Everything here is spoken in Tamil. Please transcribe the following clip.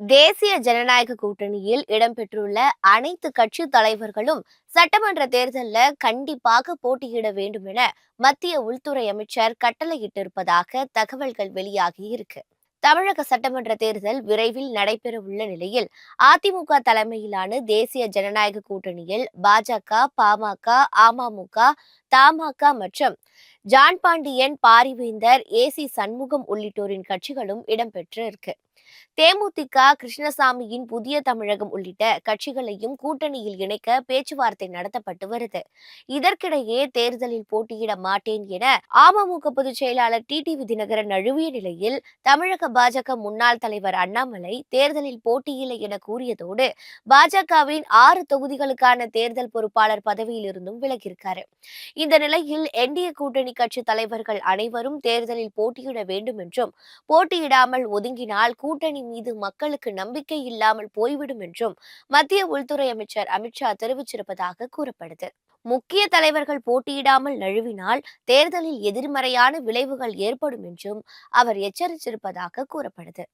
தேசிய ஜனநாயக கூட்டணியில் இடம்பெற்றுள்ள அனைத்து கட்சி தலைவர்களும் சட்டமன்ற தேர்தலில் கண்டிப்பாக போட்டியிட வேண்டும் என மத்திய உள்துறை அமைச்சர் கட்டளையிட்டிருப்பதாக தகவல்கள் வெளியாகி இருக்கு. தமிழக சட்டமன்ற தேர்தல் விரைவில் நடைபெறவுள்ள நிலையில் அதிமுக தலைமையிலான தேசிய ஜனநாயக கூட்டணியில் பாஜக, பாமக, அமமுக, தமாக மற்றும் ஜான் பாண்டியன், பாரிவேந்தர், ஏசி சண்முகம் உள்ளிட்டோரின் கட்சிகளும் இடம்பெற்று இருக்கு. தேமுதிக, கிருஷ்ணசாமியின் புதிய தமிழகம் உள்ளிட்ட கட்சிகளையும் கூட்டணியில் இணைக்க பேச்சுவார்த்தை நடத்தப்பட்டு வருது. இதற்கிடையே தேர்தலில் போட்டியிட மாட்டேன் என அமமுக பொதுச் செயலாளர் டிடிவி தினகரன் நழுவிய நிலையில் தமிழக பாஜக முன்னாள் தலைவர் அண்ணாமலை தேர்தலில் போட்டியில்லை என கூறியதோடு பாஜகவின் 6 தொகுதிகளுக்கான தேர்தல் பொறுப்பாளர் பதவியில் இருந்தும் விலகியிருக்காரு. இந்த நிலையில் என்டிஏ கூட்டணி கட்சி தலைவர்கள் அனைவரும் தேர்தலில் போட்டியிட வேண்டும் என்றும், போட்டியிடாமல் ஒதுங்கினால் கூட்டணி மீது மக்களுக்கு நம்பிக்கை இல்லாமல் போய்விடும் என்றும் மத்திய உள்துறை அமைச்சர் அமித்ஷா தெரிவிச்சிருப்பதாக கூறப்படுது. முக்கிய தலைவர்கள் போட்டியிடாமல் நழுவினால் தேர்தலில் எதிர்மறையான விளைவுகள் ஏற்படும் என்றும் அவர் எச்சரித்திருப்பதாக கூறப்படுது.